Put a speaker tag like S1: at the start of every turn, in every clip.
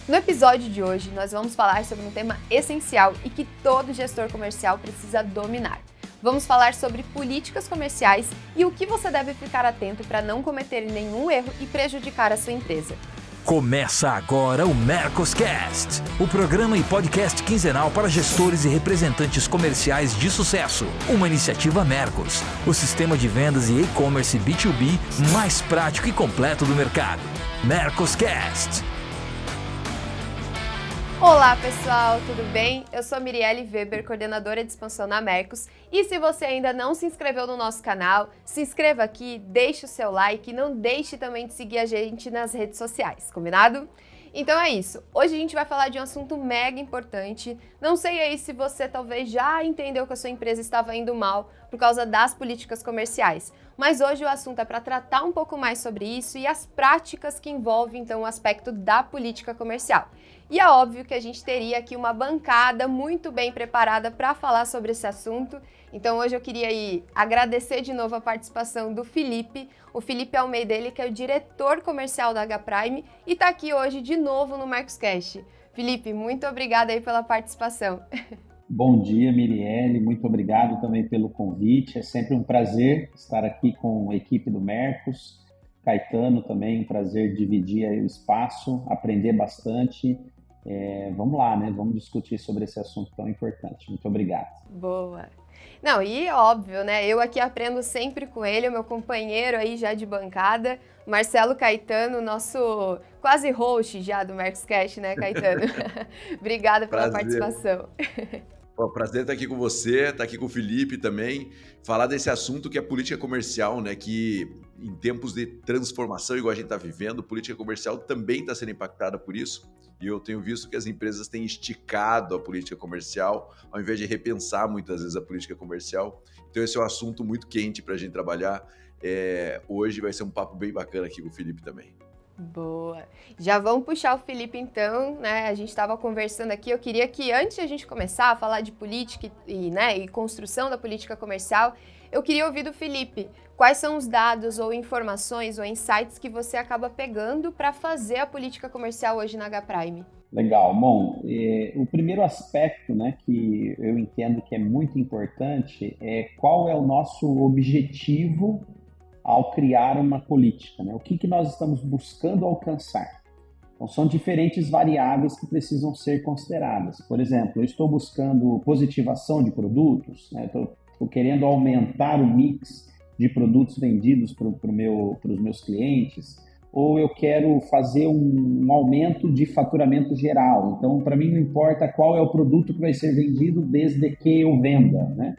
S1: No episódio de hoje, nós vamos falar sobre um tema essencial e que todo gestor comercial precisa dominar. Vamos falar sobre políticas comerciais e o que você deve ficar atento para não cometer nenhum erro e prejudicar a sua empresa.
S2: Começa agora o Mercoscast, o programa e podcast quinzenal para gestores e representantes comerciais de sucesso. Uma iniciativa Mercos, o sistema de vendas e e-commerce B2B mais prático e completo do mercado. Mercoscast.
S1: Olá pessoal, tudo bem? Eu sou Mirielle Weber, coordenadora de expansão na Mercos, e se você ainda não se inscreveu no nosso canal, se inscreva aqui, deixe o seu like e não deixe também de seguir a gente nas redes sociais, combinado? Então é isso, hoje a gente vai falar de um assunto mega importante. Não sei aí se você talvez já entendeu que a sua empresa estava indo mal por causa das políticas comerciais, mas hoje o assunto é para tratar um pouco mais sobre isso e as práticas que envolvem então o aspecto da política comercial. E é óbvio que a gente teria aqui uma bancada muito bem preparada para falar sobre esse assunto. Então hoje eu queria agradecer de novo a participação do Felipe, o Felipe Almeida, ele que é o diretor comercial da H-Prime e está aqui hoje de novo no Mercoscast. Felipe, muito obrigada aí pela participação.
S3: Bom dia, Mirielle, muito obrigado também pelo convite. É sempre um prazer estar aqui com a equipe do Mercos. Caetano também, um prazer dividir aí o espaço, aprender bastante. Vamos lá, né? Vamos discutir sobre esse assunto tão importante. Muito obrigado.
S1: Boa. Não, e óbvio, né? Eu aqui aprendo sempre com ele, o meu companheiro aí já de bancada, Marcelo Caetano, nosso quase host já do Mercoscast, né, Caetano? Obrigada pela participação.
S4: Prazer estar aqui com você, estar aqui com o Felipe também, falar desse assunto que é política comercial, né? Que em tempos de transformação, igual a gente está vivendo, política comercial também está sendo impactada por isso. E eu tenho visto que as empresas têm esticado a política comercial, ao invés de repensar muitas vezes a política comercial. Então esse é um assunto muito quente para a gente trabalhar. Hoje vai ser um papo bem bacana aqui com o Felipe também.
S1: Boa. Já vamos puxar o Felipe então, né? A gente estava conversando aqui, eu queria que antes de a gente começar a falar de política e construção da política comercial, eu queria ouvir do Felipe quais são os dados ou informações ou insights que você acaba pegando para fazer a política comercial hoje na H-Prime.
S3: Legal. Bom, o primeiro aspecto, né, que eu entendo que é muito importante é qual é o nosso objetivo ao criar uma política, né? O que nós estamos buscando alcançar? Então, são diferentes variáveis que precisam ser consideradas. Por exemplo, eu estou buscando positivação de produtos, né? Estou querendo aumentar o mix de produtos vendidos para os meus clientes, ou eu quero fazer um aumento de faturamento geral. Então, para mim, não importa qual é o produto que vai ser vendido desde que eu venda, né?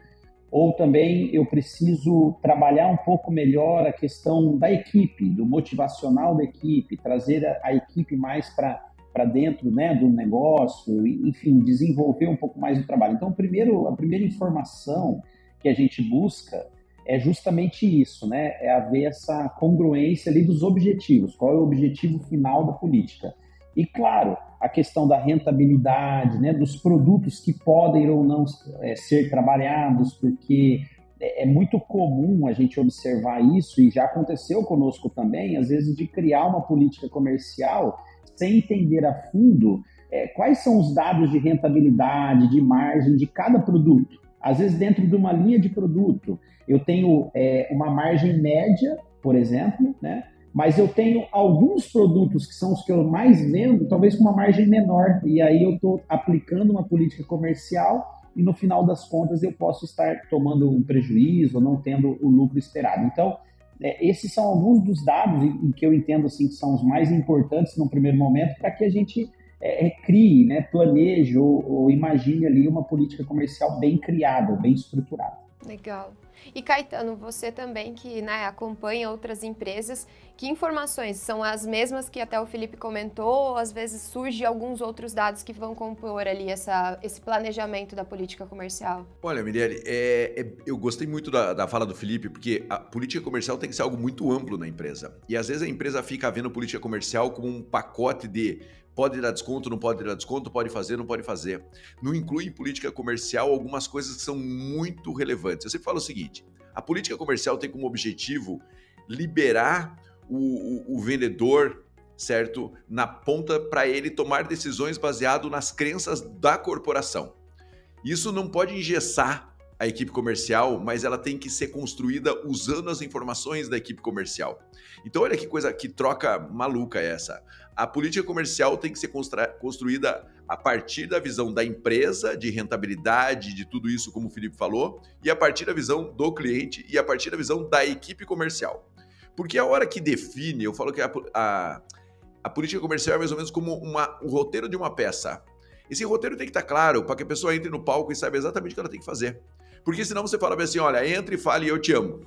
S3: Ou também eu preciso trabalhar um pouco melhor a questão da equipe, do motivacional da equipe, trazer a equipe mais para dentro, né, do negócio, enfim, desenvolver um pouco mais o trabalho. Então, a primeira informação que a gente busca é justamente isso, né? É haver essa congruência ali dos objetivos, qual é o objetivo final da política. E, claro, a questão da rentabilidade, né, dos produtos que podem ou não ser trabalhados, porque é muito comum a gente observar isso, e já aconteceu conosco também, às vezes, de criar uma política comercial sem entender a fundo quais são os dados de rentabilidade, de margem de cada produto. Às vezes, dentro de uma linha de produto, eu tenho uma margem média, por exemplo, né? Mas eu tenho alguns produtos que são os que eu mais vendo, talvez com uma margem menor, e aí eu estou aplicando uma política comercial e no final das contas eu posso estar tomando um prejuízo ou não tendo o lucro esperado. Então, esses são alguns dos dados em que eu entendo assim, que são os mais importantes no primeiro momento para que a gente crie, né, planeje ou imagine ali uma política comercial bem criada, bem estruturada.
S1: Legal. E Caetano, você também que, né, acompanha outras empresas, que informações são as mesmas que até o Felipe comentou, ou às vezes surgem alguns outros dados que vão compor ali esse planejamento da política comercial?
S4: Olha, Mirielle, eu gostei muito da fala do Felipe, porque a política comercial tem que ser algo muito amplo na empresa. E às vezes a empresa fica vendo política comercial como um pacote de pode dar desconto, não pode dar desconto, pode fazer, não pode fazer. Não inclui em política comercial algumas coisas que são muito relevantes. Eu sempre falo o seguinte, a política comercial tem como objetivo liberar o vendedor certo, na ponta para ele tomar decisões baseado nas crenças da corporação. Isso não pode engessar a equipe comercial, mas ela tem que ser construída usando as informações da equipe comercial. Então olha que coisa, que troca maluca é essa. A política comercial tem que ser construída a partir da visão da empresa, de rentabilidade, de tudo isso, como o Felipe falou, e a partir da visão do cliente e a partir da visão da equipe comercial. Porque a hora que define, eu falo que a política comercial é mais ou menos como o roteiro de uma peça. Esse roteiro tem que estar claro para que a pessoa entre no palco e saiba exatamente o que ela tem que fazer. Porque senão você fala assim, olha, entra e fale eu te amo.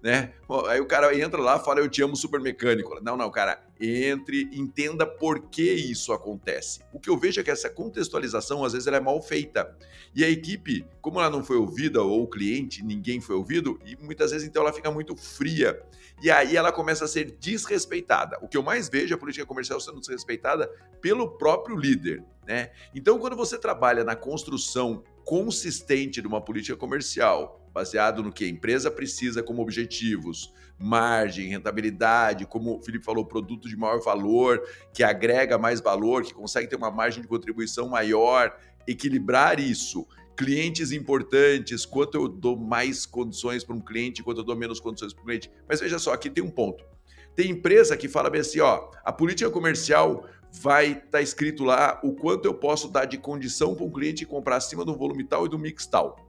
S4: Né? Aí o cara entra lá, fala eu te amo super mecânico. Não, cara, entre, entenda por que isso acontece. O que eu vejo é que essa contextualização, às vezes, ela é mal feita. E a equipe, como ela não foi ouvida, ou o cliente, ninguém foi ouvido, e muitas vezes, então, ela fica muito fria. E aí ela começa a ser desrespeitada. O que eu mais vejo é a política comercial sendo desrespeitada pelo próprio líder, né? Então, quando você trabalha na construção consistente de uma política comercial, baseado no que a empresa precisa como objetivos, margem, rentabilidade, como o Felipe falou, produto de maior valor, que agrega mais valor, que consegue ter uma margem de contribuição maior, equilibrar isso, clientes importantes, quanto eu dou mais condições para um cliente, quanto eu dou menos condições para um cliente. Mas veja só, aqui tem um ponto. Tem empresa que fala bem assim, ó, a política comercial vai estar escrito lá o quanto eu posso dar de condição para um cliente comprar acima do volume tal e do mix tal.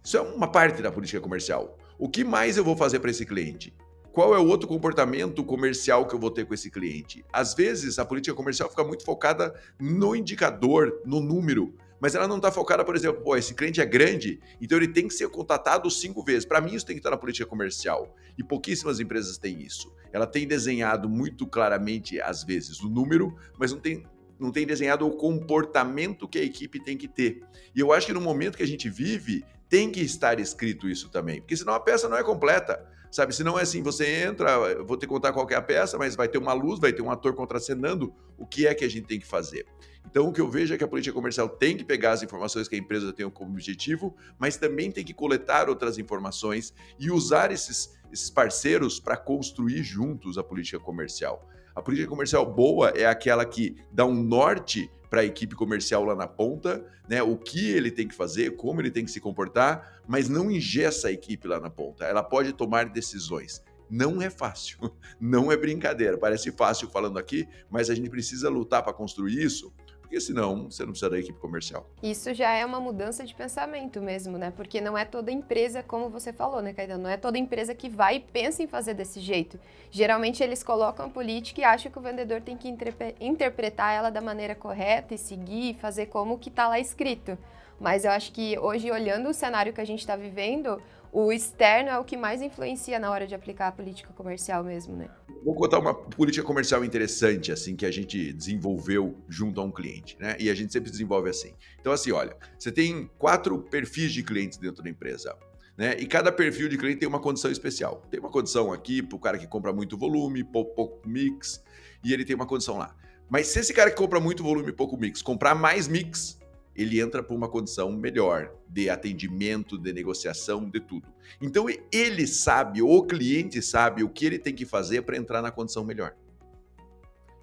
S4: Isso é uma parte da política comercial. O que mais eu vou fazer para esse cliente? Qual é o outro comportamento comercial que eu vou ter com esse cliente? Às vezes, a política comercial fica muito focada no indicador, no número, mas ela não está focada, por exemplo, esse cliente é grande, então ele tem que ser contatado 5 vezes. Para mim, isso tem que estar na política comercial. E pouquíssimas empresas têm isso. Ela tem desenhado muito claramente, às vezes, o número, mas não tem desenhado o comportamento que a equipe tem que ter. E eu acho que no momento que a gente vive, tem que estar escrito isso também, porque senão a peça não é completa, sabe? Se não é assim, você entra, eu vou te contar qual que é a peça, mas vai ter uma luz, vai ter um ator contracenando, o que é que a gente tem que fazer? Então, o que eu vejo é que a política comercial tem que pegar as informações que a empresa tem como objetivo, mas também tem que coletar outras informações e usar esses parceiros para construir juntos a política comercial. A política comercial boa é aquela que dá um norte para a equipe comercial lá na ponta, né? O que ele tem que fazer, como ele tem que se comportar, mas não engessa a equipe lá na ponta. Ela pode tomar decisões. Não é fácil, não é brincadeira. Parece fácil falando aqui, mas a gente precisa lutar para construir isso, porque senão você não precisa da equipe comercial.
S1: Isso já é uma mudança de pensamento mesmo, né? Porque não é toda empresa, como você falou, né, Caetano? Não é toda empresa que vai e pensa em fazer desse jeito. Geralmente eles colocam a política e acham que o vendedor tem que interpretar ela da maneira correta e seguir, fazer como que está lá escrito. Mas eu acho que hoje, olhando o cenário que a gente está vivendo, o externo é o que mais influencia na hora de aplicar a política comercial mesmo, né?
S4: Vou contar uma política comercial interessante, assim, que a gente desenvolveu junto a um cliente, né? E a gente sempre desenvolve assim. Então, assim, olha, você tem 4 perfis de clientes dentro da empresa, né? E cada perfil de cliente tem uma condição especial. Tem uma condição aqui para o cara que compra muito volume, pouco mix, e ele tem uma condição lá. Mas se esse cara que compra muito volume e pouco mix comprar mais mix, ele entra para uma condição melhor de atendimento, de negociação, de tudo. Então, ele sabe, o cliente sabe o que ele tem que fazer para entrar na condição melhor.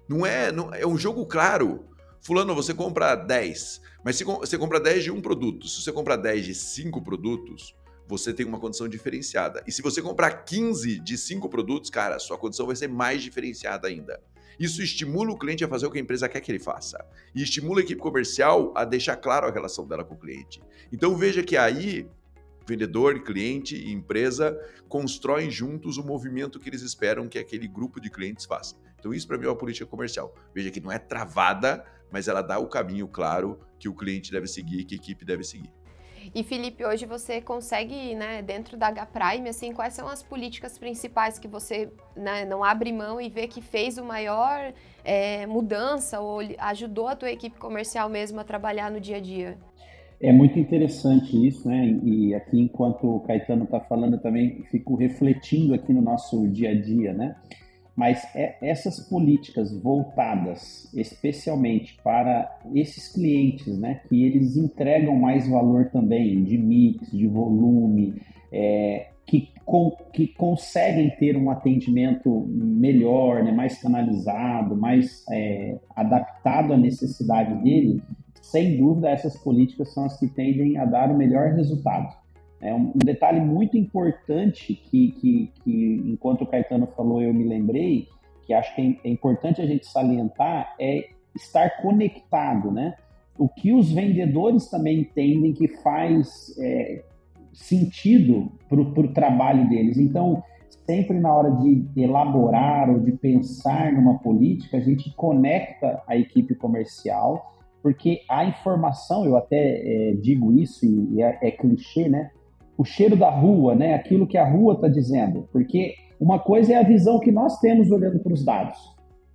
S4: Não é um jogo claro. Fulano, você compra 10, mas se você compra 10 de um produto, se você comprar 10 de 5 produtos, você tem uma condição diferenciada. E se você comprar 15 de 5 produtos, cara, sua condição vai ser mais diferenciada ainda. Isso estimula o cliente a fazer o que a empresa quer que ele faça. E estimula a equipe comercial a deixar claro a relação dela com o cliente. Então veja que aí, vendedor, cliente e empresa constroem juntos o movimento que eles esperam que aquele grupo de clientes faça. Então isso para mim é uma política comercial. Veja que não é travada, mas ela dá o caminho claro que o cliente deve seguir, que a equipe deve seguir.
S1: E, Felipe, hoje você consegue, né, dentro da H-Prime, assim, quais são as políticas principais que você, né, não abre mão e vê que fez o maior mudança ou ajudou a tua equipe comercial mesmo a trabalhar no dia a dia?
S3: É muito interessante isso, né? E aqui, enquanto o Caetano está falando, eu também fico refletindo aqui no nosso dia a dia, né? Mas essas políticas voltadas especialmente para esses clientes, né, que eles entregam mais valor também de mix, de volume, que que conseguem ter um atendimento melhor, né, mais canalizado, mais adaptado à necessidade dele, sem dúvida essas políticas são as que tendem a dar o melhor resultado. Um detalhe muito importante que enquanto o Caetano falou, eu me lembrei, que acho que é importante a gente salientar, é estar conectado, né? O que os vendedores também entendem que faz sentido para o trabalho deles. Então, sempre na hora de elaborar ou de pensar numa política, a gente conecta a equipe comercial, porque a informação, eu até digo isso, e é clichê, né? O cheiro da rua, né? Aquilo que a rua está dizendo. Porque uma coisa é a visão que nós temos olhando para os dados.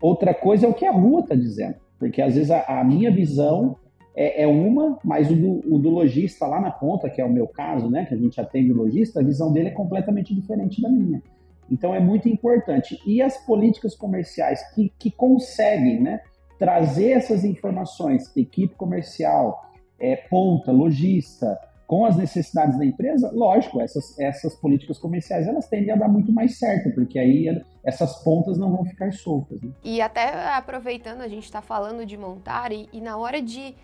S3: Outra coisa é o que a rua está dizendo. Porque às vezes a minha visão é uma, mas o do lojista lá na ponta, que é o meu caso, né? Que a gente atende o lojista, a visão dele é completamente diferente da minha. Então é muito importante. E as políticas comerciais que conseguem, né, trazer essas informações, equipe comercial, ponta, lojista, com as necessidades da empresa, lógico, essas políticas comerciais elas tendem a dar muito mais certo, porque aí essas pontas não vão ficar soltas. Né?
S1: E até aproveitando, a gente está falando de montar e na hora de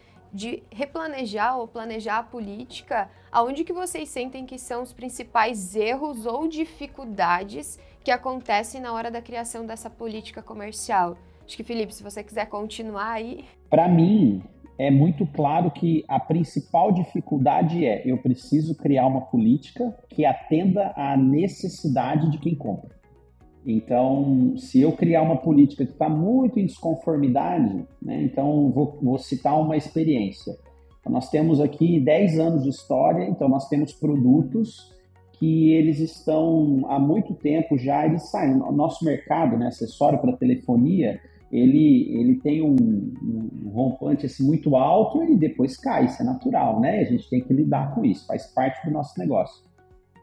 S1: replanejar ou planejar a política, aonde que vocês sentem que são os principais erros ou dificuldades que acontecem na hora da criação dessa política comercial? Acho que, Felipe, se você quiser continuar aí...
S3: Para mim, é muito claro que a principal dificuldade eu preciso criar uma política que atenda à necessidade de quem compra. Então, se eu criar uma política que está muito em desconformidade, né, então vou citar uma experiência. Então, nós temos aqui 10 anos de história, então nós temos produtos que eles estão há muito tempo já, eles saem. O nosso mercado, né, acessório para telefonia, ele tem um rompante assim, muito alto e depois cai, isso é natural, né? A gente tem que lidar com isso, faz parte do nosso negócio.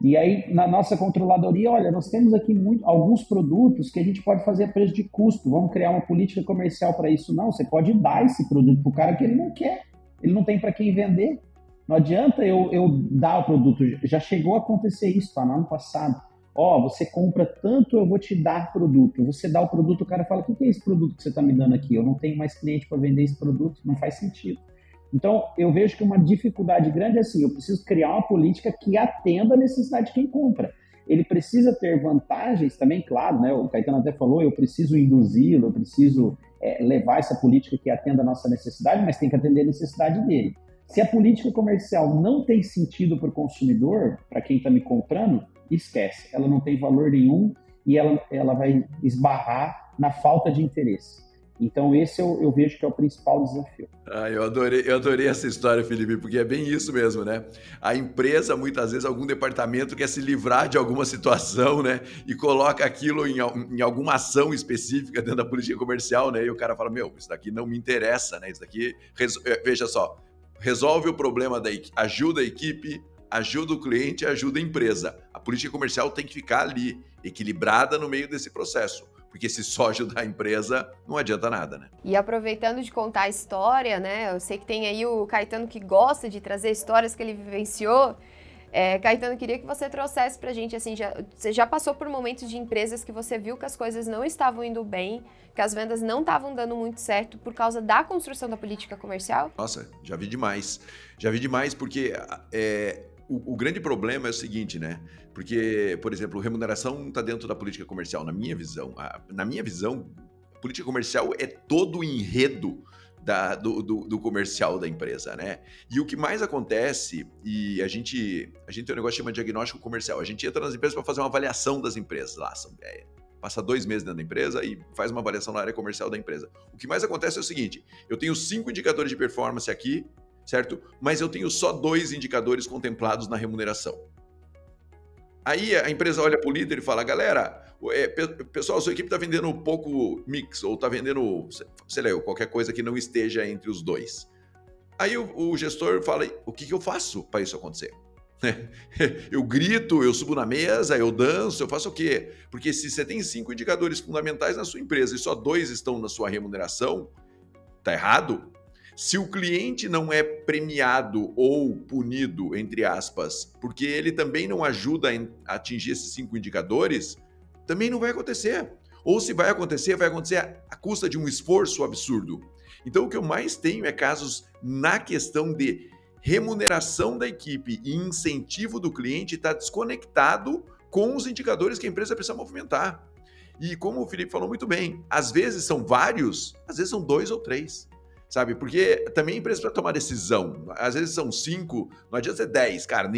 S3: E aí, na nossa controladoria, olha, nós temos aqui alguns produtos que a gente pode fazer a preço de custo, vamos criar uma política comercial para isso. Não, você pode dar esse produto para o cara que ele não quer, ele não tem para quem vender. Não adianta eu dar o produto, já chegou a acontecer isso, tá, no ano passado. Você compra tanto, eu vou te dar produto. Você dá o produto, o cara fala, o que é esse produto que você está me dando aqui? Eu não tenho mais cliente para vender esse produto, não faz sentido. Então, eu vejo que uma dificuldade grande é assim, eu preciso criar uma política que atenda a necessidade de quem compra. Ele precisa ter vantagens também, claro, né? O Caetano até falou, eu preciso induzi-lo, eu preciso levar essa política que atenda a nossa necessidade, mas tem que atender a necessidade dele. Se a política comercial não tem sentido para o consumidor, para quem está me comprando, esquece, ela não tem valor nenhum e ela vai esbarrar na falta de interesse. Então esse eu vejo que é o principal desafio.
S4: Eu adorei essa história, Felipe, porque é bem isso mesmo, né? A empresa, muitas vezes, algum departamento quer se livrar de alguma situação, né? E coloca aquilo em alguma ação específica dentro da política comercial, né? E o cara fala, isso daqui não me interessa, né? Isso daqui, veja só, resolve o problema ajuda a equipe, ajuda o cliente, ajuda a empresa. A política comercial tem que ficar ali, equilibrada no meio desse processo. Porque se só ajudar a empresa, não adianta nada, né?
S1: E aproveitando de contar a história, né? Eu sei que tem aí o Caetano que gosta de trazer histórias que ele vivenciou. Caetano, queria que você trouxesse pra gente, assim, você já passou por momentos de empresas que você viu que as coisas não estavam indo bem, que as vendas não estavam dando muito certo por causa da construção da política comercial?
S4: Nossa, já vi demais. Já vi demais porque o grande problema é o seguinte, né? Porque, por exemplo, remuneração está dentro da política comercial. Na minha visão, a política comercial é todo o enredo do comercial da empresa, né? E o que mais acontece, e a gente tem um negócio que chama de diagnóstico comercial. A gente entra nas empresas para fazer uma avaliação das empresas lá. Passa 2 meses dentro da empresa e faz uma avaliação na área comercial da empresa. O que mais acontece é o seguinte, eu tenho 5 indicadores de performance aqui, certo? Mas eu tenho só 2 indicadores contemplados na remuneração. Aí a empresa olha para o líder e fala, galera, pessoal, sua equipe está vendendo pouco mix, ou está vendendo, sei lá, qualquer coisa que não esteja entre os 2. Aí o gestor fala, o que eu faço para isso acontecer? Eu grito, eu subo na mesa, eu danço, eu faço o quê? Porque se você tem 5 indicadores fundamentais na sua empresa e só 2 estão na sua remuneração, tá errado? Se o cliente não é premiado ou punido, entre aspas, porque ele também não ajuda a atingir esses 5 indicadores, também não vai acontecer. Ou se vai acontecer à custa de um esforço absurdo. Então, o que eu mais tenho é casos na questão de remuneração da equipe e incentivo do cliente estar desconectado com os indicadores que a empresa precisa movimentar. E como o Felipe falou muito bem, às vezes são vários, às vezes são 2 ou 3. Sabe? Porque também a empresa para tomar decisão, às vezes são 5, não adianta ser 10, cara,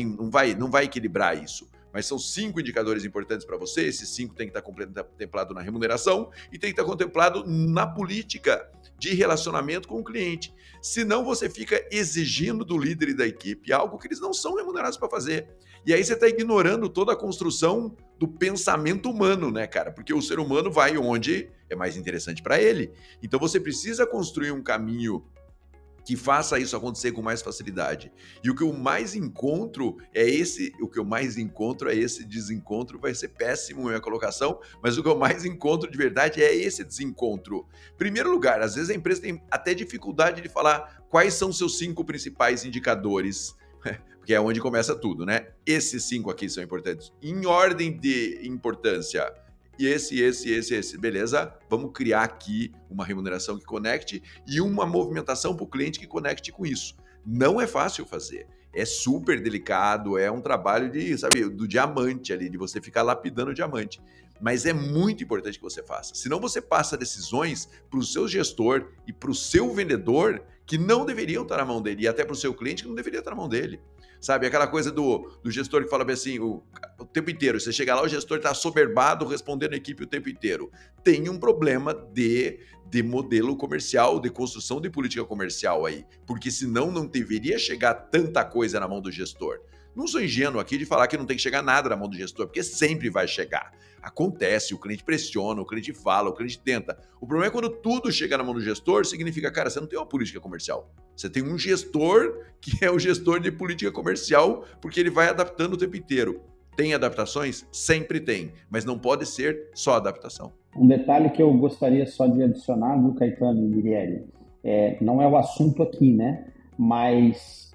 S4: não vai equilibrar isso. Mas são 5 indicadores importantes para você, esses 5 tem que estar contemplado na remuneração e tem que estar contemplado na política de relacionamento com o cliente. Senão você fica exigindo do líder e da equipe algo que eles não são remunerados para fazer. E aí você está ignorando toda a construção do pensamento humano, né, cara? Porque o ser humano vai onde é mais interessante para ele. Então você precisa construir um caminho que faça isso acontecer com mais facilidade. E o que eu mais encontro é esse desencontro, vai ser péssimo a minha colocação, mas o que eu mais encontro de verdade é esse desencontro. Primeiro lugar, às vezes a empresa tem até dificuldade de falar quais são seus 5 principais indicadores, porque é onde começa tudo, né? Esses 5 aqui são importantes. Em ordem de importância, esse. Beleza? Vamos criar aqui uma remuneração que conecte e uma movimentação para o cliente que conecte com isso. Não é fácil fazer. É super delicado, é um trabalho do diamante ali, de você ficar lapidando o diamante. Mas é muito importante que você faça. Senão você passa decisões para o seu gestor e para o seu vendedor que não deveriam estar na mão dele, e até para o seu cliente que não deveria estar na mão dele. Sabe, aquela coisa do gestor que fala assim o tempo inteiro, você chega lá, o gestor está assoberbado respondendo a equipe o tempo inteiro. Tem um problema de modelo comercial, de construção de política comercial aí, porque senão não deveria chegar tanta coisa na mão do gestor. Não sou ingênuo aqui de falar que não tem que chegar nada na mão do gestor, porque sempre vai chegar. Acontece, o cliente pressiona, o cliente fala, o cliente tenta. O problema é quando tudo chega na mão do gestor, significa, cara, você não tem uma política comercial. Você tem um gestor que é o gestor de política comercial, porque ele vai adaptando o tempo inteiro. Tem adaptações? Sempre tem, mas não pode ser só adaptação.
S3: Um detalhe que eu gostaria só de adicionar, viu, Caetano e Mirielle? Não é o assunto aqui, né? Mas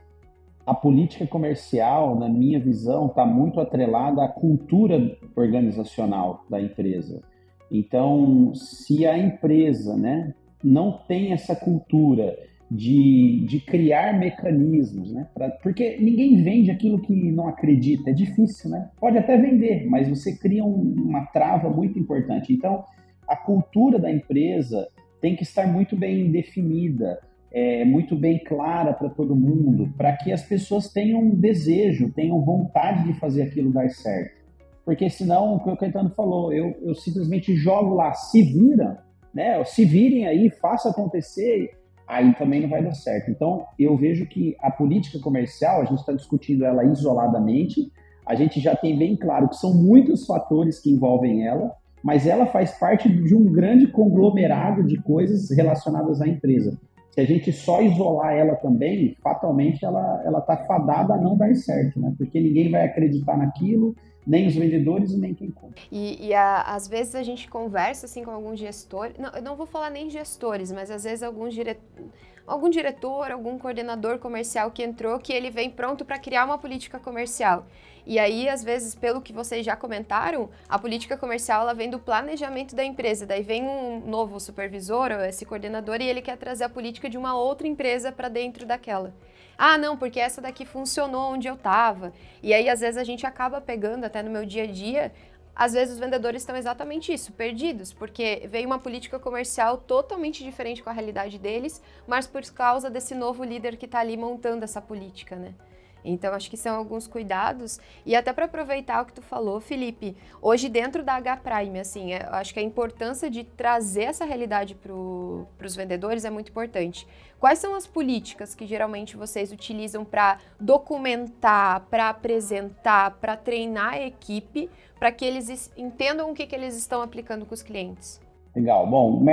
S3: a política comercial, na minha visão, está muito atrelada à cultura organizacional da empresa. Então, se a empresa, né, não tem essa cultura de criar mecanismos, né, porque ninguém vende aquilo que não acredita, é difícil, né? Pode até vender, mas você cria uma trava muito importante. Então, a cultura da empresa tem que estar muito bem definida, muito bem clara para todo mundo, para que as pessoas tenham desejo, tenham vontade de fazer aquilo dar certo. Porque senão, o que o Caetano falou, eu simplesmente jogo lá, se vira, né? Se virem aí, faça acontecer, aí também não vai dar certo. Então, eu vejo que a política comercial, a gente está discutindo ela isoladamente, a gente já tem bem claro que são muitos fatores que envolvem ela, mas ela faz parte de um grande conglomerado de coisas relacionadas à empresa. Se a gente só isolar ela também, fatalmente ela está fadada a não dar certo, né? Porque ninguém vai acreditar naquilo, nem os vendedores e nem quem compra.
S1: Às vezes a gente conversa assim com alguns gestores, eu não vou falar nem gestores, mas às vezes algum diretor, algum coordenador comercial que entrou, que ele vem pronto para criar uma política comercial. E aí, às vezes, pelo que vocês já comentaram, a política comercial ela vem do planejamento da empresa. Daí vem um novo supervisor, ou esse coordenador, e ele quer trazer a política de uma outra empresa para dentro daquela. Ah, não, porque essa daqui funcionou onde eu estava. E aí, às vezes, a gente acaba pegando, até no meu dia a dia, às vezes os vendedores estão exatamente isso, perdidos, porque veio uma política comercial totalmente diferente com a realidade deles, mas por causa desse novo líder que está ali montando essa política, né? Então, acho que são alguns cuidados. E até para aproveitar o que tu falou, Felipe, hoje dentro da H-Prime, assim, eu acho que a importância de trazer essa realidade para os vendedores é muito importante. Quais são as políticas que geralmente vocês utilizam para documentar, para apresentar, para treinar a equipe, para que eles entendam o que eles estão aplicando com os clientes?
S3: Legal. Bom,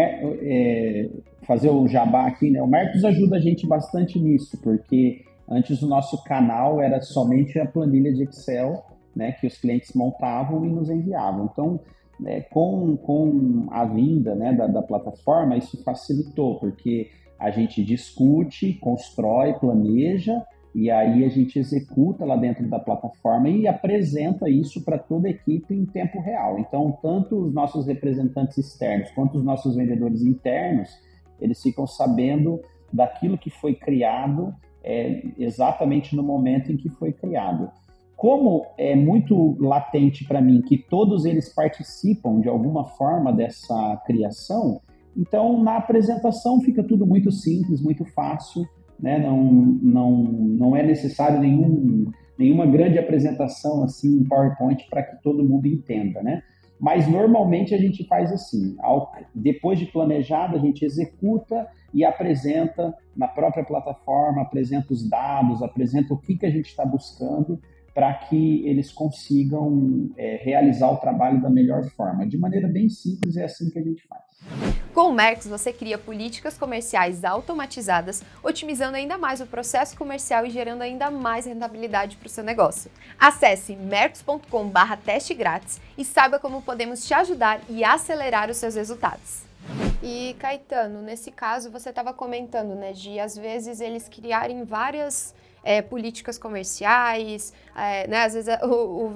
S3: fazer o jabá aqui, né? O Mercos ajuda a gente bastante nisso, porque antes o nosso canal era somente a planilha de Excel, né, que os clientes montavam e nos enviavam. Então, com a vinda, né, da plataforma, isso facilitou, porque a gente discute, constrói, planeja, e aí a gente executa lá dentro da plataforma e apresenta isso para toda a equipe em tempo real. Então, tanto os nossos representantes externos quanto os nossos vendedores internos, eles ficam sabendo daquilo que foi criado exatamente no momento em que foi criado. Como é muito latente para mim que todos eles participam de alguma forma dessa criação, então na apresentação fica tudo muito simples, muito fácil, né? Não é necessário nenhuma grande apresentação assim em PowerPoint para que todo mundo entenda, né? Mas normalmente a gente faz assim, depois de planejado, a gente executa e apresenta na própria plataforma, apresenta os dados, apresenta o que a gente está buscando para que eles consigam realizar o trabalho da melhor forma. De maneira bem simples, é assim que a gente faz.
S1: Com o Mercos, você cria políticas comerciais automatizadas, otimizando ainda mais o processo comercial e gerando ainda mais rentabilidade para o seu negócio. Acesse mercos.com/teste grátis e saiba como podemos te ajudar e acelerar os seus resultados. E Caetano, nesse caso você estava comentando, né, de às vezes eles criarem várias políticas comerciais, né, às vezes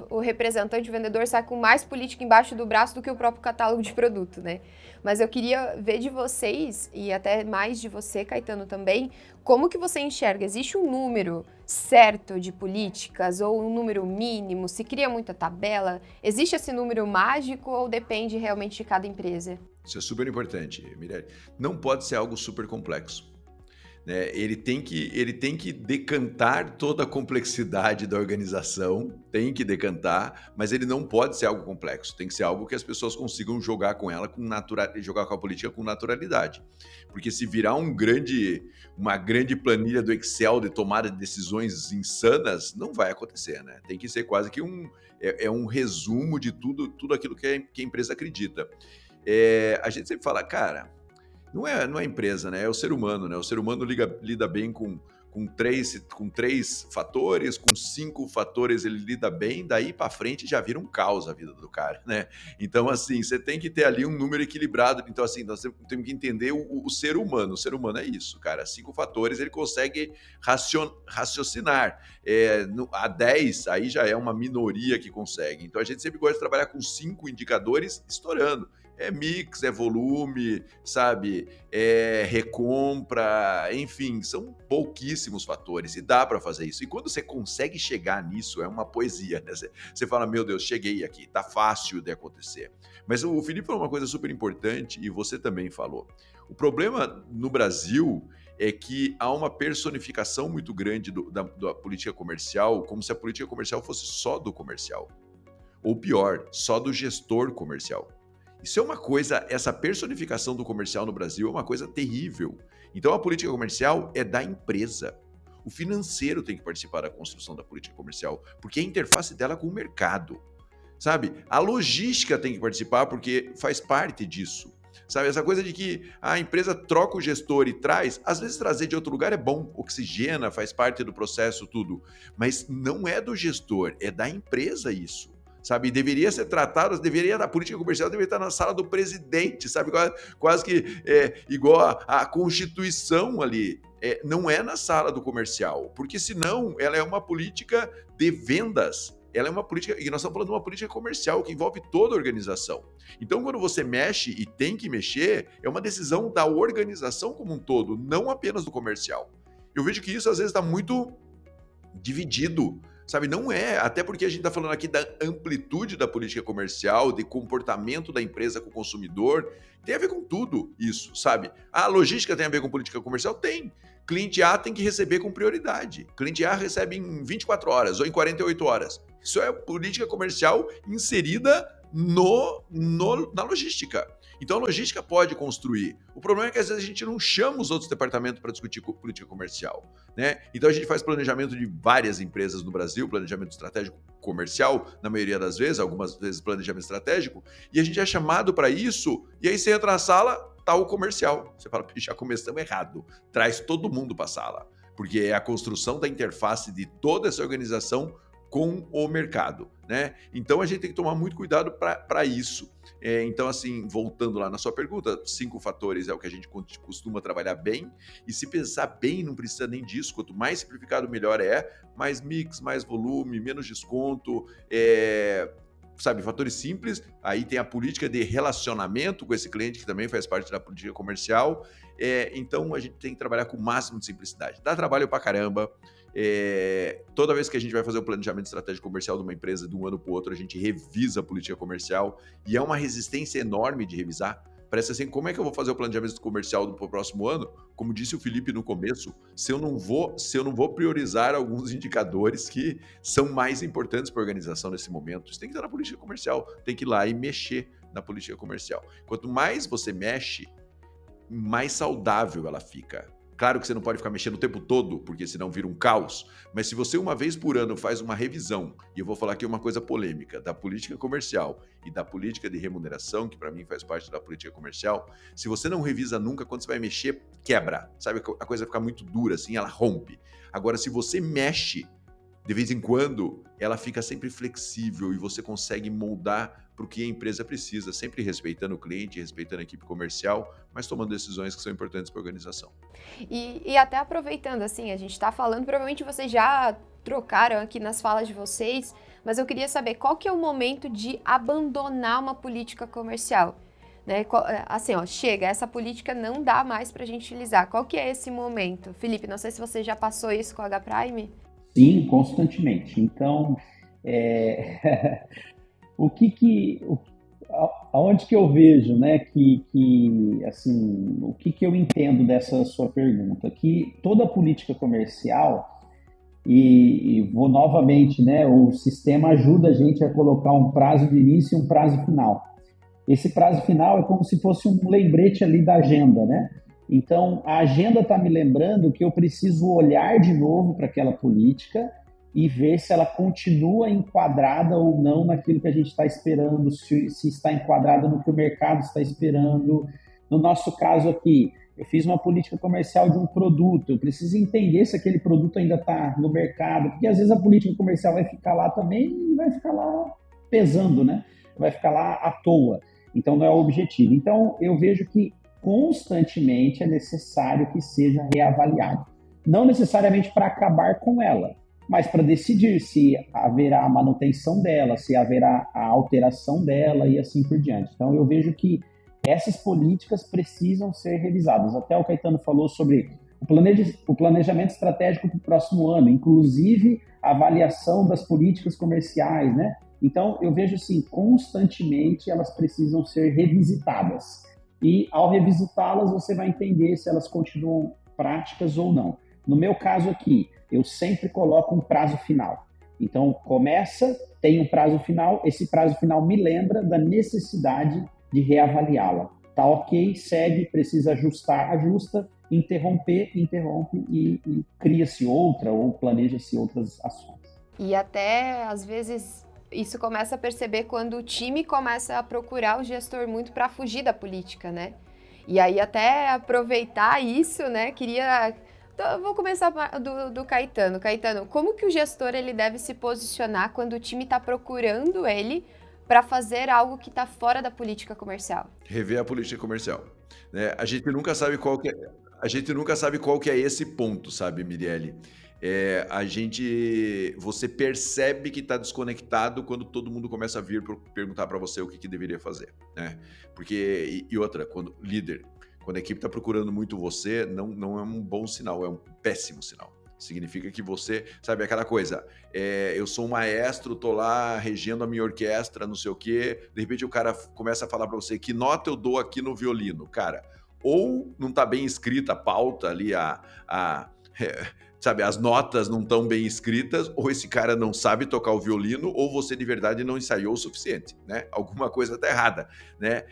S1: o representante, o vendedor sai com mais política embaixo do braço do que o próprio catálogo de produto, né? Mas eu queria ver de vocês, e até mais de você, Caetano, também, como que você enxerga? Existe um número certo de políticas ou um número mínimo? Se cria muita tabela? Existe esse número mágico ou depende realmente de cada empresa?
S4: Isso é super importante, Mirelle. Não pode ser algo super complexo. Ele tem que decantar toda a complexidade da organização, tem que decantar, mas ele não pode ser algo complexo, tem que ser algo que as pessoas consigam jogar com ela, jogar com a política com naturalidade. Porque se virar uma grande planilha do Excel de tomada de decisões insanas, não vai acontecer, né? Tem que ser quase que um resumo de tudo aquilo que a empresa acredita. A gente sempre fala, cara, não é a empresa, né? É o ser humano, né? O ser humano lida bem com 3 fatores, com 5 fatores ele lida bem, daí para frente já vira um caos a vida do cara, né? Então, assim, você tem que ter ali um número equilibrado. Então, assim, nós temos que entender o ser humano. O ser humano é isso, cara. 5 fatores ele consegue raciocinar. A 10, aí já é uma minoria que consegue. Então, a gente sempre gosta de trabalhar com 5 indicadores estourando. É mix, é volume, sabe? É recompra, enfim, são pouquíssimos fatores e dá para fazer isso. E quando você consegue chegar nisso, é uma poesia, né? Você fala, meu Deus, cheguei aqui, tá fácil de acontecer. Mas o Felipe falou uma coisa super importante e você também falou. O problema no Brasil é que há uma personificação muito grande da política comercial, como se a política comercial fosse só do comercial. Ou pior, só do gestor comercial. Isso é uma coisa, essa personificação do comercial no Brasil é uma coisa terrível. Então a política comercial é da empresa. O financeiro tem que participar da construção da política comercial, porque é a interface dela com o mercado. Sabe? A logística tem que participar porque faz parte disso. Sabe? Essa coisa de que a empresa troca o gestor e traz, às vezes trazer de outro lugar é bom, oxigena, faz parte do processo, tudo. Mas não é do gestor, é da empresa isso. Sabe, deveria ser tratado, a política comercial deveria estar na sala do presidente, sabe, quase que igual a Constituição ali, não é na sala do comercial, porque senão ela é uma política de vendas, ela é uma política, e nós estamos falando de uma política comercial que envolve toda a organização. Então, quando você mexe e tem que mexer, é uma decisão da organização como um todo, não apenas do comercial. Eu vejo que isso às vezes está muito dividido, sabe, não é, até porque a gente está falando aqui da amplitude da política comercial, de comportamento da empresa com o consumidor, tem a ver com tudo isso, sabe? A logística tem a ver com política comercial? Tem. Cliente A tem que receber com prioridade. Cliente A recebe em 24 horas ou em 48 horas. Isso é política comercial inserida na logística. Então a logística pode construir. O problema é que às vezes a gente não chama os outros departamentos para discutir política comercial, né? Então a gente faz planejamento de várias empresas no Brasil, planejamento estratégico comercial, na maioria das vezes, algumas vezes planejamento estratégico, e a gente é chamado para isso, e aí você entra na sala, tá o comercial. Você fala, já começamos errado. Traz todo mundo para a sala, porque é a construção da interface de toda essa organização com o mercado, né? Então a gente tem que tomar muito cuidado para isso. Então, assim, voltando lá na sua pergunta, 5 fatores é o que a gente costuma trabalhar bem, e se pensar bem, não precisa nem disso, quanto mais simplificado, melhor mais mix, mais volume, menos desconto, sabe, fatores simples. Aí tem a política de relacionamento com esse cliente, que também faz parte da política comercial. Então a gente tem que trabalhar com o máximo de simplicidade. Dá trabalho pra caramba. Toda vez que a gente vai fazer o planejamento estratégico comercial de uma empresa, de um ano para o outro, a gente revisa a política comercial, e é uma resistência enorme de revisar. Parece assim, como é que eu vou fazer o planejamento comercial do próximo ano? Como disse o Felipe no começo, se eu não vou priorizar alguns indicadores que são mais importantes para a organização nesse momento. Isso tem que estar na política comercial, tem que ir lá e mexer na política comercial. Quanto mais você mexe, mais saudável ela fica. Claro que você não pode ficar mexendo o tempo todo, porque senão vira um caos, mas se você uma vez por ano faz uma revisão, e eu vou falar aqui uma coisa polêmica, da política comercial e da política de remuneração, que para mim faz parte da política comercial, se você não revisa nunca, quando você vai mexer, quebra, sabe? A coisa fica muito dura assim, ela rompe. Agora, se você mexe, de vez em quando, ela fica sempre flexível e você consegue moldar para o que a empresa precisa, sempre respeitando o cliente, respeitando a equipe comercial, mas tomando decisões que são importantes para a organização.
S1: E até aproveitando, assim, a gente está falando, provavelmente vocês já trocaram aqui nas falas de vocês, mas eu queria saber qual que é o momento de abandonar uma política comercial, né? Assim, chega, essa política não dá mais para a gente utilizar. Qual que é esse momento? Felipe, não sei se você já passou isso com a H-Prime.
S3: Sim, constantemente. Então, aonde que eu vejo, né, assim, o que eu entendo dessa sua pergunta? Que toda política comercial, e vou novamente, né, o sistema ajuda a gente a colocar um prazo de início e um prazo final. Esse prazo final é como se fosse um lembrete ali da agenda, né? Então, a agenda está me lembrando que eu preciso olhar de novo para aquela política e ver se ela continua enquadrada ou não naquilo que a gente está esperando, se está enquadrada no que o mercado está esperando. No nosso caso aqui, eu fiz uma política comercial de um produto, eu preciso entender se aquele produto ainda está no mercado, porque às vezes a política comercial vai ficar lá também e vai ficar lá pesando, né? Vai ficar lá à toa. Então, não é o objetivo. Então, eu vejo que constantemente é necessário que seja reavaliado. Não necessariamente para acabar com ela, mas para decidir se haverá a manutenção dela, se haverá a alteração dela e assim por diante. Então, eu vejo que essas políticas precisam ser revisadas. Até o Caetano falou sobre o planejamento estratégico para o próximo ano, inclusive a avaliação das políticas comerciais, né? Então, eu vejo assim, constantemente elas precisam ser revisitadas. E ao revisitá-las, você vai entender se elas continuam práticas ou não. No meu caso aqui, eu sempre coloco um prazo final. Então, começa, tem um prazo final, esse prazo final me lembra da necessidade de reavaliá-la. Tá ok, segue, precisa ajustar, ajusta, interrompe e cria-se outra ou planeja-se outras ações.
S1: E até, às vezes, isso começa a perceber quando o time começa a procurar o gestor muito para fugir da política, né? E aí até aproveitar isso, né? Vou começar do Caetano. Caetano, como que o gestor ele deve se posicionar quando o time está procurando ele para fazer algo que está fora da política comercial?
S4: Rever a política comercial, né? A gente nunca sabe qual que é esse ponto, sabe, Mirelle? Você percebe que está desconectado quando todo mundo começa a vir perguntar para você o que deveria fazer, né? Porque, e outra, quando a equipe está procurando muito você, não é um bom sinal, é um péssimo sinal. Significa que você, sabe, aquela coisa, eu sou um maestro, tô lá regendo a minha orquestra, não sei o quê, de repente o cara começa a falar para você que nota eu dou aqui no violino, cara, ou não tá bem escrita a pauta ali, sabe, as notas não estão bem escritas, ou esse cara não sabe tocar o violino, ou você de verdade não ensaiou o suficiente, né? Alguma coisa tá errada, né?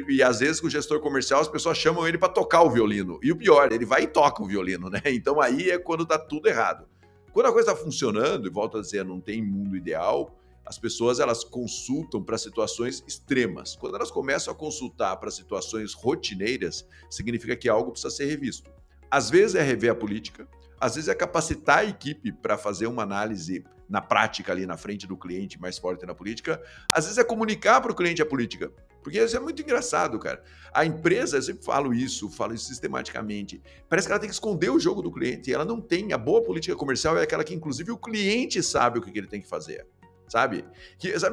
S4: E às vezes com o gestor comercial as pessoas chamam ele para tocar o violino, e o pior, ele vai e toca o violino, né? Então aí é quando tá tudo errado. Quando a coisa tá funcionando, e volto a dizer, não tem mundo ideal, as pessoas elas consultam para situações extremas. Quando elas começam a consultar para situações rotineiras, significa que algo precisa ser revisto. Às vezes é rever a política, às vezes é capacitar a equipe para fazer uma análise na prática ali na frente do cliente, mais forte na política, às vezes é comunicar para o cliente a política. Porque isso é muito engraçado, cara. A empresa, eu sempre falo isso sistematicamente, parece que ela tem que esconder o jogo do cliente, e ela não tem. A boa política comercial é aquela que, inclusive, o cliente sabe o que ele tem que fazer. Sabe?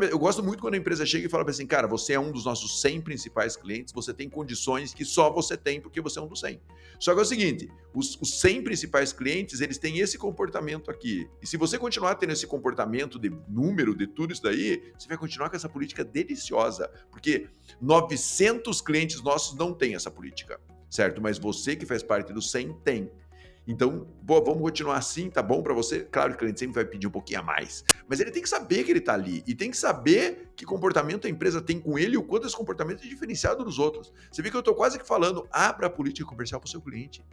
S4: Eu gosto muito quando a empresa chega e fala assim, cara, você é um dos nossos 100 principais clientes, você tem condições que só você tem porque você é um dos 100. Só que é o seguinte, os 100 principais clientes, eles têm esse comportamento aqui. E se você continuar tendo esse comportamento de número, de tudo isso daí, você vai continuar com essa política deliciosa. Porque 900 clientes nossos não têm essa política, certo? Mas você que faz parte dos 100 tem. Então, vamos continuar assim, tá bom para você? Claro que o cliente sempre vai pedir um pouquinho a mais, mas ele tem que saber que ele tá ali e tem que saber que comportamento a empresa tem com ele e o quanto esse comportamento é diferenciado dos outros. Você vê que eu tô quase que falando, abra a política comercial para o seu cliente.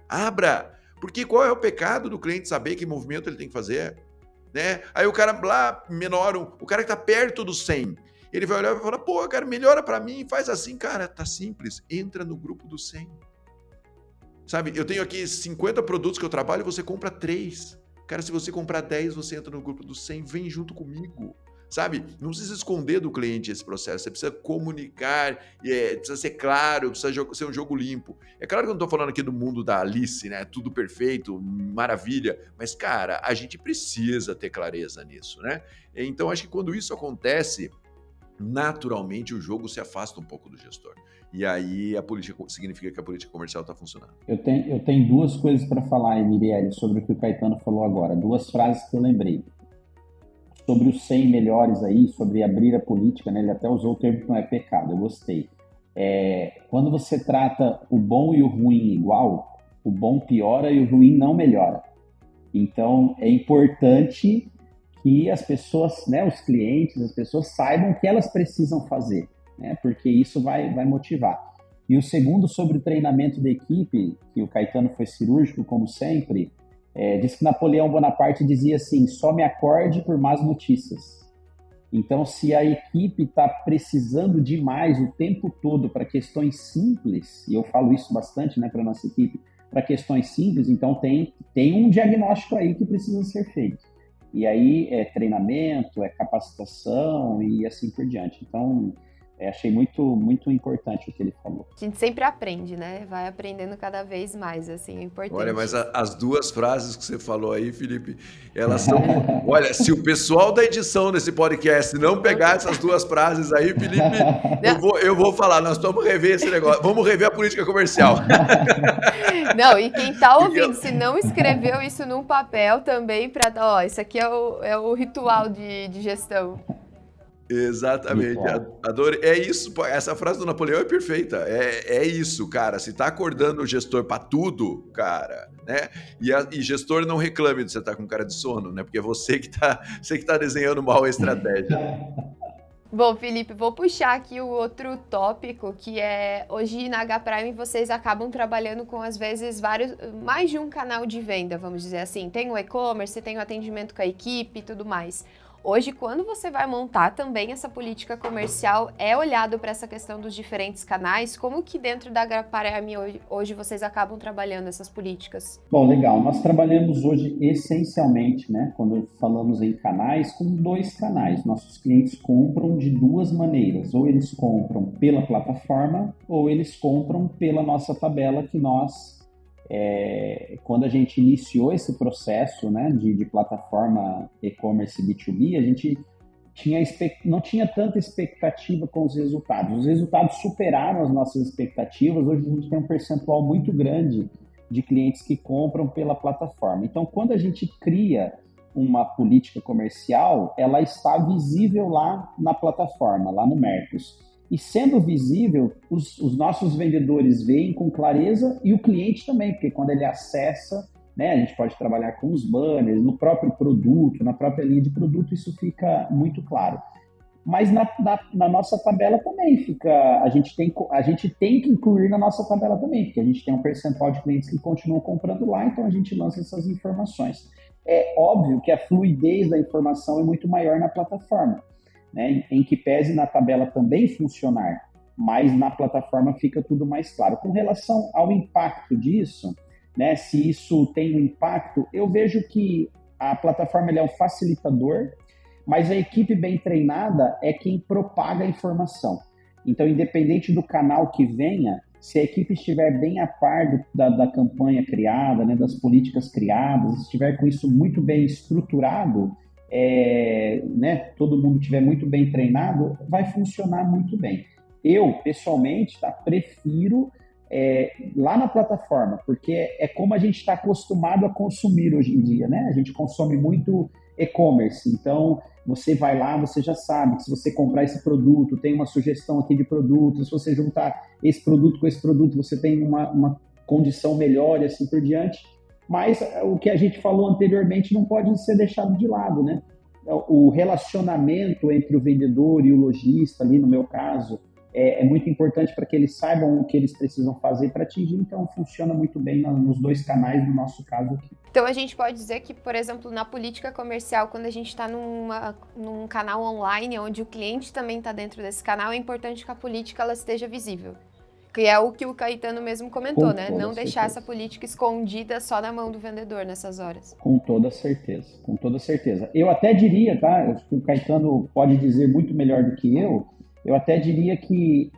S4: Abra! Porque qual é o pecado do cliente saber que movimento ele tem que fazer? Né? Aí o cara lá, menor, o cara que tá perto do 100, ele vai olhar e vai falar, pô, cara, melhora para mim, faz assim, cara, tá simples, entra no grupo do 100. Sabe, eu tenho aqui 50 produtos que eu trabalho e você compra 3. Cara, se você comprar 10, você entra no grupo dos 100, vem junto comigo. Sabe, não precisa esconder do cliente esse processo, você precisa comunicar, precisa ser claro, precisa ser um jogo limpo. É claro que eu não estou falando aqui do mundo da Alice, né, tudo perfeito, maravilha, mas, cara, a gente precisa ter clareza nisso, né? Então, acho que quando isso acontece, naturalmente o jogo se afasta um pouco do gestor. E aí a política significa que a política comercial está funcionando.
S3: Eu tenho duas coisas para falar, Emiliele, sobre o que o Caetano falou agora. Duas frases que eu lembrei. Sobre os 100 melhores aí, sobre abrir a política, né? Ele até usou o termo que não é pecado, eu gostei. Quando você trata o bom e o ruim igual, o bom piora e o ruim não melhora. Então, é importante que as pessoas, né, os clientes, as pessoas saibam o que elas precisam fazer, né, porque isso vai motivar. E o segundo, sobre o treinamento da equipe, que o Caetano foi cirúrgico, como sempre, diz que Napoleão Bonaparte dizia assim, só me acorde por más notícias. Então, se a equipe está precisando demais o tempo todo para questões simples, e eu falo isso bastante, né, para a nossa equipe, para questões simples, então tem um diagnóstico aí que precisa ser feito. E aí é treinamento, é capacitação e assim por diante. Então, achei muito, muito importante o que ele falou.
S1: A gente sempre aprende, né? Vai aprendendo cada vez mais, assim, é importante.
S4: Olha, mas as duas frases que você falou aí, Felipe, elas são... Olha, se o pessoal da edição desse podcast não pegar essas duas frases aí, Felipe, eu vou falar, nós vamos rever esse negócio, vamos rever a política comercial.
S1: Não, e quem tá ouvindo, se não escreveu isso num papel também, isso aqui é o ritual de gestão.
S4: Exatamente, adorei. É isso, essa frase do Napoleão é perfeita, é isso, cara, se tá acordando o gestor para tudo, cara, né, e gestor não reclame de você estar com cara de sono, né, porque é você que tá desenhando mal a estratégia.
S1: Bom, Felipe, vou puxar aqui o outro tópico, que é, hoje na H-Prime vocês acabam trabalhando com, às vezes, mais de um canal de venda, vamos dizer assim. Tem o e-commerce, tem o atendimento com a equipe e tudo mais. Hoje, quando você vai montar também essa política comercial, é olhado para essa questão dos diferentes canais? Como que dentro da H-Prime hoje vocês acabam trabalhando essas políticas?
S3: Bom, legal. Nós trabalhamos hoje essencialmente, né, quando falamos em canais, com 2 canais. Nossos clientes compram de 2 maneiras. Ou eles compram pela plataforma, ou eles compram pela nossa tabela que nós... quando a gente iniciou esse processo, né, de plataforma e-commerce B2B, a gente não tinha tanta expectativa com os resultados. Os resultados superaram as nossas expectativas. Hoje a gente tem um percentual muito grande de clientes que compram pela plataforma. Então, quando a gente cria uma política comercial, ela está visível lá na plataforma, lá no Mercos. E sendo visível, os nossos vendedores veem com clareza e o cliente também, porque quando ele acessa, né, a gente pode trabalhar com os banners, no próprio produto, na própria linha de produto, isso fica muito claro. Mas na nossa tabela também fica, a gente tem que incluir na nossa tabela também, porque a gente tem um percentual de clientes que continuam comprando lá, então a gente lança essas informações. É óbvio que a fluidez da informação é muito maior na plataforma, né, em que pese na tabela também funcionar, mas na plataforma fica tudo mais claro. Com relação ao impacto disso, né, se isso tem um impacto, eu vejo que a plataforma é um facilitador, mas a equipe bem treinada é quem propaga a informação. Então, independente do canal que venha, se a equipe estiver bem a par da campanha criada, né, das políticas criadas, estiver com isso muito bem estruturado, né, todo mundo estiver muito bem treinado, vai funcionar muito bem. Eu, pessoalmente, prefiro lá na plataforma, porque é como a gente está acostumado a consumir hoje em dia, né? A gente consome muito e-commerce, então você vai lá, você já sabe que se você comprar esse produto, tem uma sugestão aqui de produto, se você juntar esse produto com esse produto, você tem uma condição melhor e assim por diante. Mas o que a gente falou anteriormente não pode ser deixado de lado, né? O relacionamento entre o vendedor e o lojista, ali no meu caso, é muito importante para que eles saibam o que eles precisam fazer para atingir, então funciona muito bem nos dois canais, no nosso caso aqui.
S1: Então a gente pode dizer que, por exemplo, na política comercial, quando a gente está num canal online, onde o cliente também está dentro desse canal, é importante que a política ela esteja visível. Que é o que o Caetano mesmo comentou, né? Não deixar essa política escondida só na mão do vendedor nessas horas.
S3: Com toda certeza, com toda certeza. Eu até diria, tá? O Caetano pode dizer muito melhor do que eu até diria que,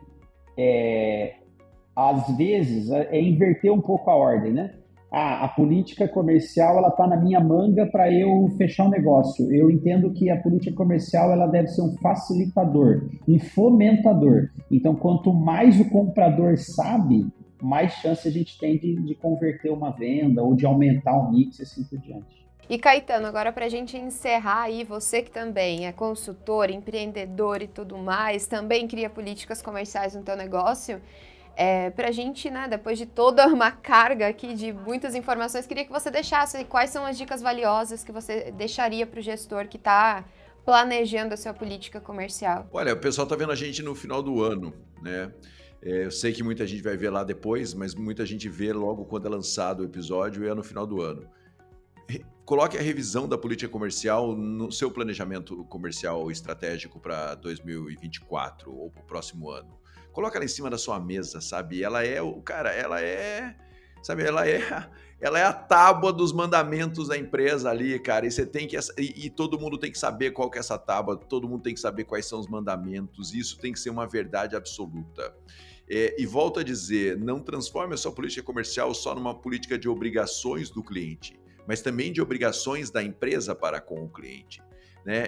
S3: às vezes, inverter um pouco a ordem, né? A política comercial ela está na minha manga para eu fechar um negócio. Eu entendo que a política comercial ela deve ser um facilitador, um fomentador. Então, quanto mais o comprador sabe, mais chance a gente tem de converter uma venda ou de aumentar o mix e assim por diante.
S1: E Caetano, agora para a gente encerrar aí, você que também é consultor, empreendedor e tudo mais, também cria políticas comerciais no teu negócio, para a gente, né, depois de toda uma carga aqui de muitas informações, queria que você deixasse quais são as dicas valiosas que você deixaria para o gestor que está planejando a sua política comercial.
S4: Olha, o pessoal está vendo a gente no final do ano, né? Eu sei que muita gente vai ver lá depois, mas muita gente vê logo quando é lançado o episódio e é no final do ano. Coloque a revisão da política comercial no seu planejamento comercial estratégico para 2024 ou para o próximo ano. Coloca ela em cima da sua mesa, sabe? Ela é a tábua dos mandamentos da empresa ali, cara. E você tem que e todo mundo tem que saber qual que é essa tábua, todo mundo tem que saber quais são os mandamentos. Isso tem que ser uma verdade absoluta. E volto a dizer, não transforme a sua política comercial só numa política de obrigações do cliente, mas também de obrigações da empresa para com o cliente, né?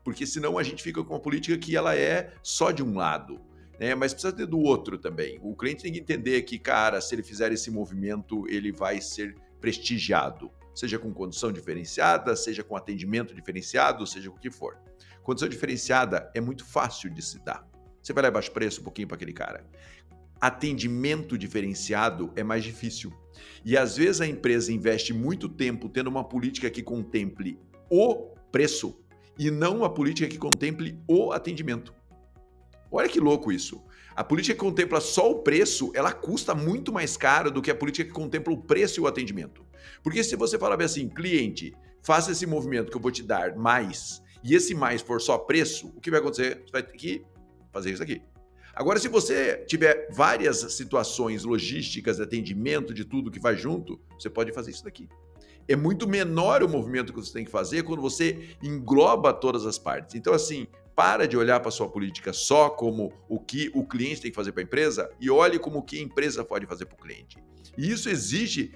S4: Porque senão a gente fica com uma política que ela é só de um lado, né? Mas precisa ter do outro também. O cliente tem que entender que, cara, se ele fizer esse movimento, ele vai ser prestigiado, seja com condição diferenciada, seja com atendimento diferenciado, seja com o que for. Condição diferenciada é muito fácil de se dar. Você vai lá e baixa o preço um pouquinho para aquele cara. Atendimento diferenciado é mais difícil. E às vezes a empresa investe muito tempo tendo uma política que contemple o preço e não uma política que contemple o atendimento. Olha que louco isso. A política que contempla só o preço, ela custa muito mais caro do que a política que contempla o preço e o atendimento. Porque se você falar bem assim, cliente, faça esse movimento que eu vou te dar mais, e esse mais for só preço, o que vai acontecer? Você vai ter que fazer isso aqui. Agora, se você tiver várias situações logísticas, de atendimento, de tudo que vai junto, você pode fazer isso daqui. É muito menor o movimento que você tem que fazer quando você engloba todas as partes. Então, assim, para de olhar para a sua política só como o que o cliente tem que fazer para a empresa e olhe como o que a empresa pode fazer para o cliente. E isso exige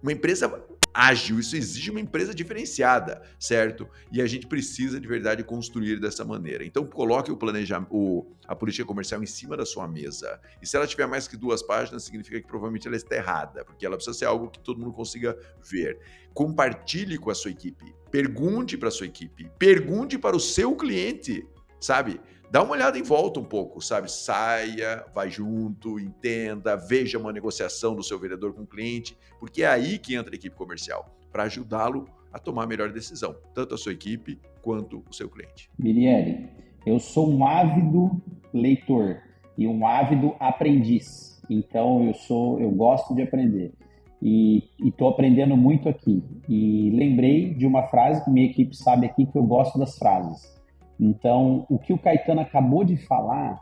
S4: uma empresa ágil, isso exige uma empresa diferenciada, certo? E a gente precisa de verdade construir dessa maneira. Então coloque a política comercial em cima da sua mesa. E se ela tiver mais que 2 páginas, significa que provavelmente ela está errada, porque ela precisa ser algo que todo mundo consiga ver. Compartilhe com a sua equipe, pergunte para a sua equipe, pergunte para o seu cliente, sabe? Dá uma olhada em volta um pouco, sabe? Saia, vai junto, entenda, veja uma negociação do seu vendedor com o cliente, porque é aí que entra a equipe comercial, para ajudá-lo a tomar a melhor decisão, tanto a sua equipe quanto o seu cliente.
S3: Mirielle, eu sou um ávido leitor e um ávido aprendiz, então eu gosto de aprender e estou aprendendo muito aqui. E lembrei de uma frase que minha equipe sabe aqui que eu gosto das frases. Então, o que o Caetano acabou de falar,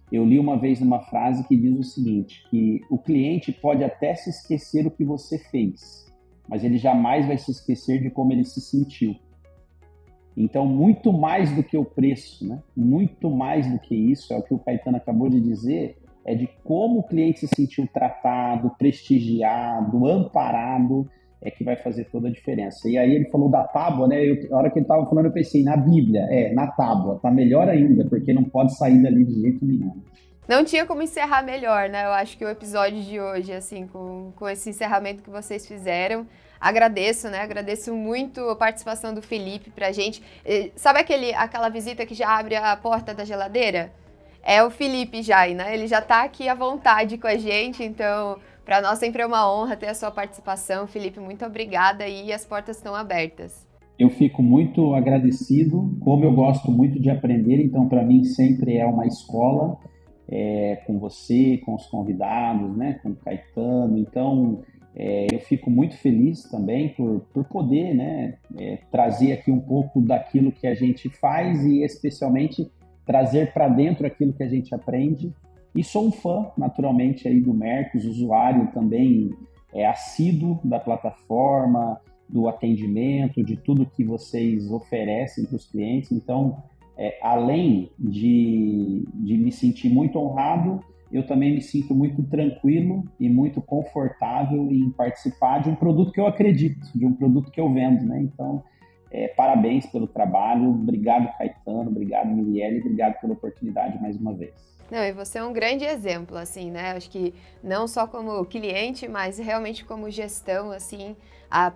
S3: eu li uma vez uma frase que diz o seguinte, que o cliente pode até se esquecer o que você fez, mas ele jamais vai se esquecer de como ele se sentiu. Então, muito mais do que o preço, né? Muito mais do que isso, é o que o Caetano acabou de dizer, é de como o cliente se sentiu tratado, prestigiado, amparado, é que vai fazer toda a diferença. E aí ele falou da tábua, né? Na hora que ele estava falando, eu pensei, na Bíblia, na tábua, tá melhor ainda, porque não pode sair dali de jeito nenhum.
S1: Não tinha como encerrar melhor, né? Eu acho que o episódio de hoje, assim, com esse encerramento que vocês fizeram, agradeço, né? Agradeço muito a participação do Felipe pra gente. Sabe aquela visita que já abre a porta da geladeira? É o Felipe já, né? Ele já tá aqui à vontade com a gente, então para nós sempre é uma honra ter a sua participação. Felipe, muito obrigada e as portas estão abertas.
S3: Eu fico muito agradecido, como eu gosto muito de aprender, então para mim sempre é uma escola, com você, com os convidados, né? Com o Caetano, então eu fico muito feliz também por poder, né? Trazer aqui um pouco daquilo que a gente faz e especialmente trazer para dentro aquilo que a gente aprende. E sou um fã, naturalmente, aí do Mercos, usuário também assíduo da plataforma, do atendimento, de tudo que vocês oferecem para os clientes. Então, além de me sentir muito honrado, eu também me sinto muito tranquilo e muito confortável em participar de um produto que eu acredito, de um produto que eu vendo, né? Então, parabéns pelo trabalho, obrigado Caetano, obrigado Mirielle, obrigado pela oportunidade mais uma vez.
S1: Não, e você é um grande exemplo, assim, né? Acho que não só como cliente, mas realmente como gestão, assim,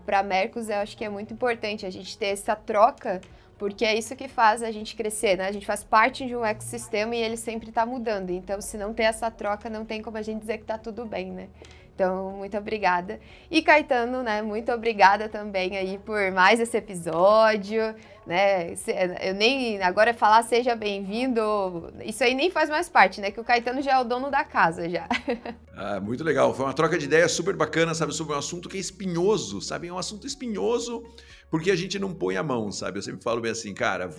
S1: para a Mercos eu acho que é muito importante a gente ter essa troca, porque é isso que faz a gente crescer, né? A gente faz parte de um ecossistema e ele sempre está mudando, então se não ter essa troca, não tem como a gente dizer que está tudo bem, né? Então, muito obrigada. E Caetano, né, muito obrigada também aí por mais esse episódio, né? Eu nem agora falar seja bem-vindo, isso aí nem faz mais parte, né? Que o Caetano já é o dono da casa já.
S4: Muito legal. Foi uma troca de ideias super bacana, sabe, sobre um assunto que é espinhoso, sabe? É um assunto espinhoso porque a gente não põe a mão, sabe? Eu sempre falo bem assim, cara,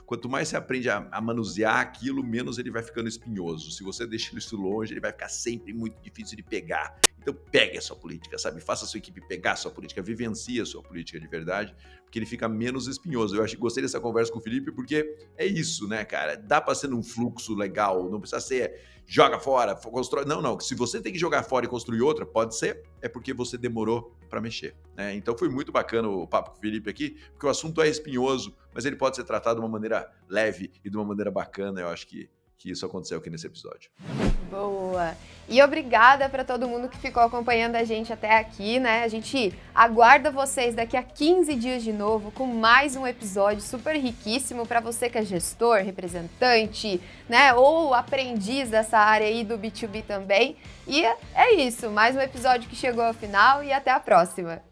S4: quanto mais você aprende a manusear aquilo, menos ele vai ficando espinhoso. Se você deixa isso longe, ele vai ficar sempre muito difícil de pegar. Então pegue a sua política, sabe? Faça a sua equipe pegar a sua política, vivencie a sua política de verdade, porque ele fica menos espinhoso. Eu gostei dessa conversa com o Felipe, porque é isso, né, cara? Dá pra ser num fluxo legal, não precisa ser joga fora, constrói. Não. Se você tem que jogar fora e construir outra, pode ser, é porque você demorou para mexer, né? Então foi muito bacana o papo com o Felipe aqui, porque o assunto é espinhoso, mas ele pode ser tratado de uma maneira leve e de uma maneira bacana. Eu acho que isso aconteceu aqui nesse episódio.
S1: Boa! E obrigada para todo mundo que ficou acompanhando a gente até aqui, né? A gente aguarda vocês daqui a 15 dias de novo com mais um episódio super riquíssimo para você que é gestor, representante, né? Ou aprendiz dessa área aí do B2B também. E é isso, mais um episódio que chegou ao final e até a próxima!